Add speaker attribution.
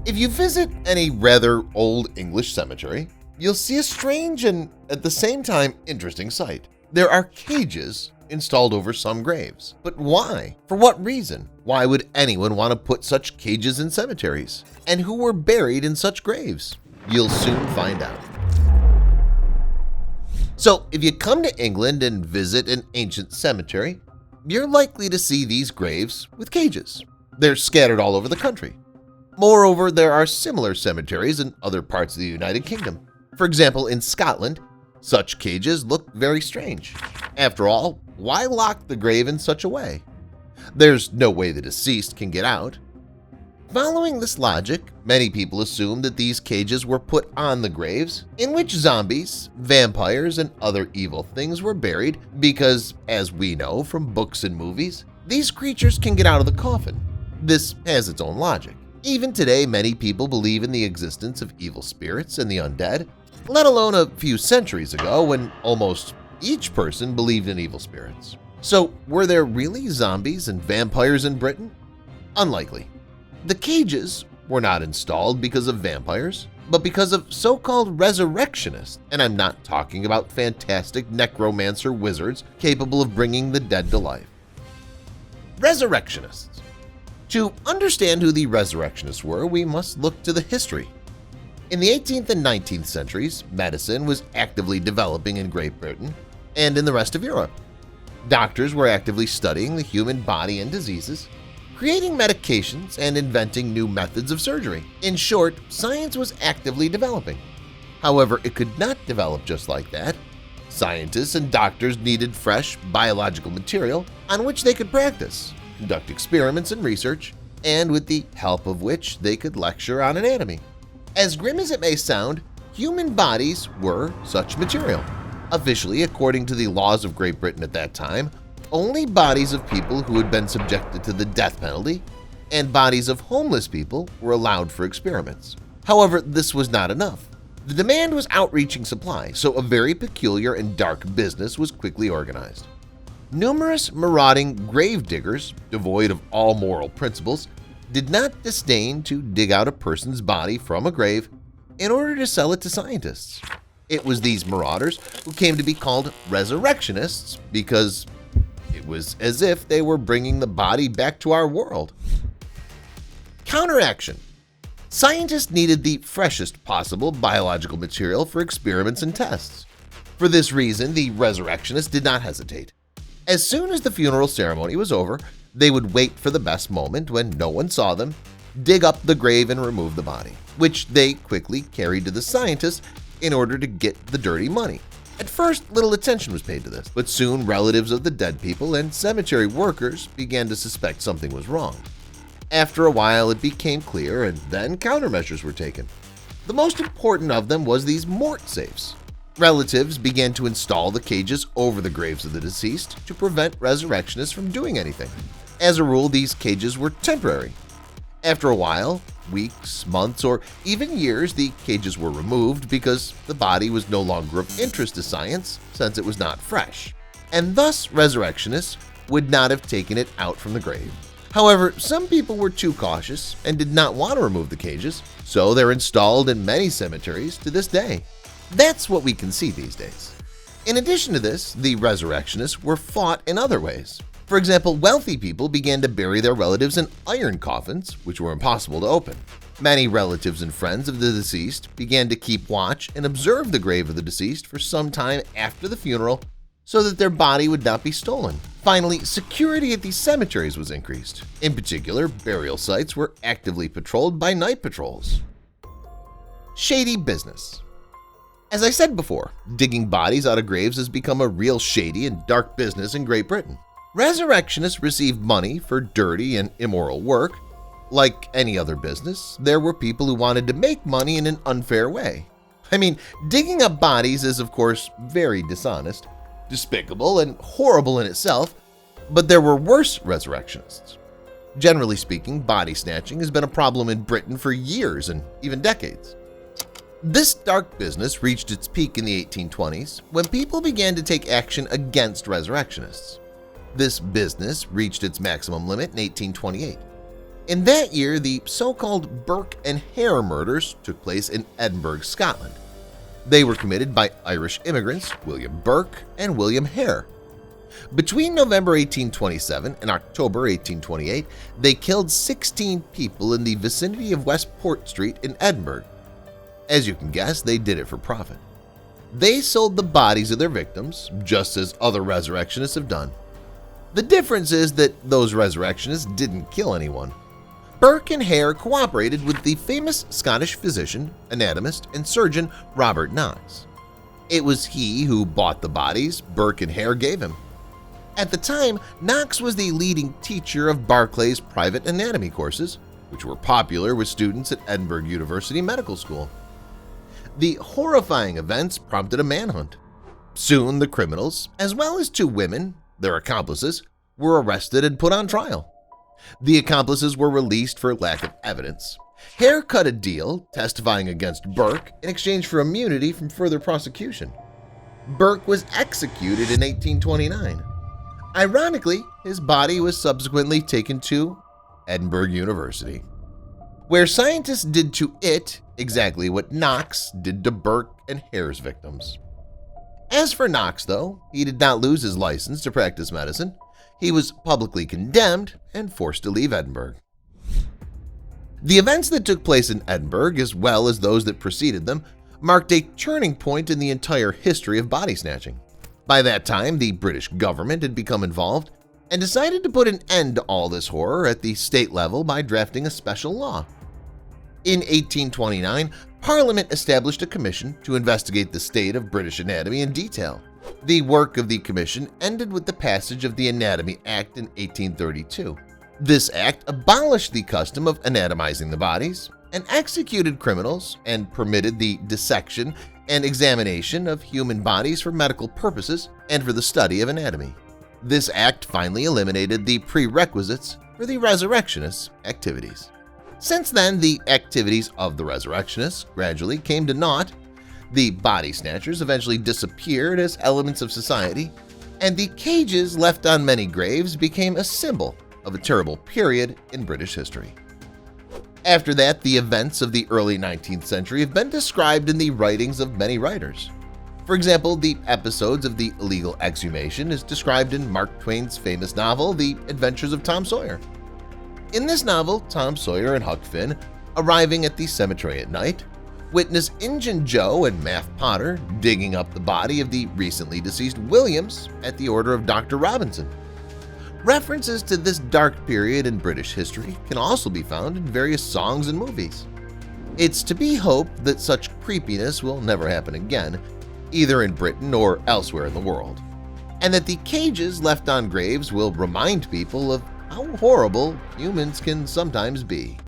Speaker 1: If you visit any rather old English cemetery, you'll see a strange and at the same time interesting sight. There are cages installed over some graves. But why? For what reason? Why would anyone want to put such cages in cemeteries? And who were buried in such graves? You'll soon find out. So, if you come to England and visit an ancient cemetery, you're likely to see these graves with cages. They're scattered all over the country. Moreover, there are similar cemeteries in other parts of the United Kingdom. For example, in Scotland, such cages look very strange. After all, why lock the grave in such a way? There's no way the deceased can get out. Following this logic, many people assume that these cages were put on the graves in which zombies, vampires, and other evil things were buried because, as we know from books and movies, these creatures can get out of the coffin. This has its own logic. Even today, many people believe in the existence of evil spirits and the undead, let alone a few centuries ago when almost each person believed in evil spirits. So, were there really zombies and vampires in Britain? Unlikely. The cages were not installed because of vampires, but because of so-called resurrectionists, and I'm not talking about fantastic necromancer wizards capable of bringing the dead to life. Resurrectionists. To understand who the resurrectionists were, we must look to the history. In the 18th and 19th centuries, medicine was actively developing in Great Britain and in the rest of Europe. Doctors were actively studying the human body and diseases, creating medications and inventing new methods of surgery. In short, science was actively developing. However, it could not develop just like that. Scientists and doctors needed fresh biological material on which they could practice, conduct experiments and research, and with the help of which they could lecture on anatomy. As grim as it may sound, human bodies were such material. Officially, according to the laws of Great Britain at that time, only bodies of people who had been subjected to the death penalty and bodies of homeless people were allowed for experiments. However, this was not enough. The demand was outreaching supply, so a very peculiar and dark business was quickly organized. Numerous marauding grave diggers, devoid of all moral principles, did not disdain to dig out a person's body from a grave in order to sell it to scientists. It was these marauders who came to be called resurrectionists because it was as if they were bringing the body back to our world. Counteraction. Scientists needed the freshest possible biological material for experiments and tests. For this reason, the resurrectionists did not hesitate. As soon as the funeral ceremony was over, they would wait for the best moment when no one saw them, dig up the grave and remove the body, which they quickly carried to the scientists in order to get the dirty money. At first, little attention was paid to this, but soon relatives of the dead people and cemetery workers began to suspect something was wrong. After a while, it became clear, and then countermeasures were taken. The most important of them was these mort safes. Relatives began to install the cages over the graves of the deceased to prevent resurrectionists from doing anything. As a rule, these cages were temporary. After a while, weeks, months, or even years, the cages were removed because the body was no longer of interest to science since it was not fresh, and thus resurrectionists would not have taken it out from the grave. However, some people were too cautious and did not want to remove the cages, so they're installed in many cemeteries to this day. That's what we can see these days. In addition to this, the resurrectionists were fought in other ways. For example, wealthy people began to bury their relatives in iron coffins, which were impossible to open. Many relatives and friends of the deceased began to keep watch and observe the grave of the deceased for some time after the funeral so that their body would not be stolen. Finally, security at these cemeteries was increased. In particular, burial sites were actively patrolled by night patrols. Shady business. As I said before, digging bodies out of graves has become a real shady and dark business in Great Britain. Resurrectionists received money for dirty and immoral work. Like any other business, there were people who wanted to make money in an unfair way. I mean, digging up bodies is of course very dishonest, despicable, and horrible in itself, but there were worse resurrectionists. Generally speaking, body snatching has been a problem in Britain for years and even decades. This dark business reached its peak in the 1820s when people began to take action against resurrectionists. This business reached its maximum limit in 1828. In that year, the so-called Burke and Hare murders took place in Edinburgh, Scotland. They were committed by Irish immigrants William Burke and William Hare. Between November 1827 and October 1828, they killed 16 people in the vicinity of West Port Street in Edinburgh. As you can guess, they did it for profit. They sold the bodies of their victims, just as other resurrectionists have done. The difference is that those resurrectionists didn't kill anyone. Burke and Hare cooperated with the famous Scottish physician, anatomist, and surgeon Robert Knox. It was he who bought the bodies Burke and Hare gave him. At the time, Knox was the leading teacher of Barclay's private anatomy courses, which were popular with students at Edinburgh University Medical School. The horrifying events prompted a manhunt. Soon the criminals, as well as 2 women, their accomplices, were arrested and put on trial. The accomplices were released for lack of evidence. Hare cut a deal, testifying against Burke in exchange for immunity from further prosecution. Burke was executed in 1829. Ironically, his body was subsequently taken to Edinburgh University, where scientists did to it exactly what Knox did to Burke and Hare's victims. As for Knox, though, he did not lose his license to practice medicine. He was publicly condemned and forced to leave Edinburgh. The events that took place in Edinburgh, as well as those that preceded them, marked a turning point in the entire history of body snatching. By that time, the British government had become involved and decided to put an end to all this horror at the state level by drafting a special law. In 1829, Parliament established a commission to investigate the state of British anatomy in detail. The work of the commission ended with the passage of the Anatomy Act in 1832. This act abolished the custom of anatomizing the bodies and executed criminals and permitted the dissection and examination of human bodies for medical purposes and for the study of anatomy. This act finally eliminated the prerequisites for the resurrectionists' activities. Since then, the activities of the resurrectionists gradually came to naught. The body snatchers eventually disappeared as elements of society, and the cages left on many graves became a symbol of a terrible period in British history. After that, the events of the early 19th century have been described in the writings of many writers. For example, the episodes of the illegal exhumation is described in Mark Twain's famous novel, The Adventures of Tom Sawyer. In this novel, Tom Sawyer and Huck Finn, arriving at the cemetery at night, witness Injun Joe and Math Potter digging up the body of the recently deceased Williams at the order of Dr. Robinson. References to this dark period in British history can also be found in various songs and movies. It's to be hoped that such creepiness will never happen again, either in Britain or elsewhere in the world, and that the cages left on graves will remind people of how horrible humans can sometimes be.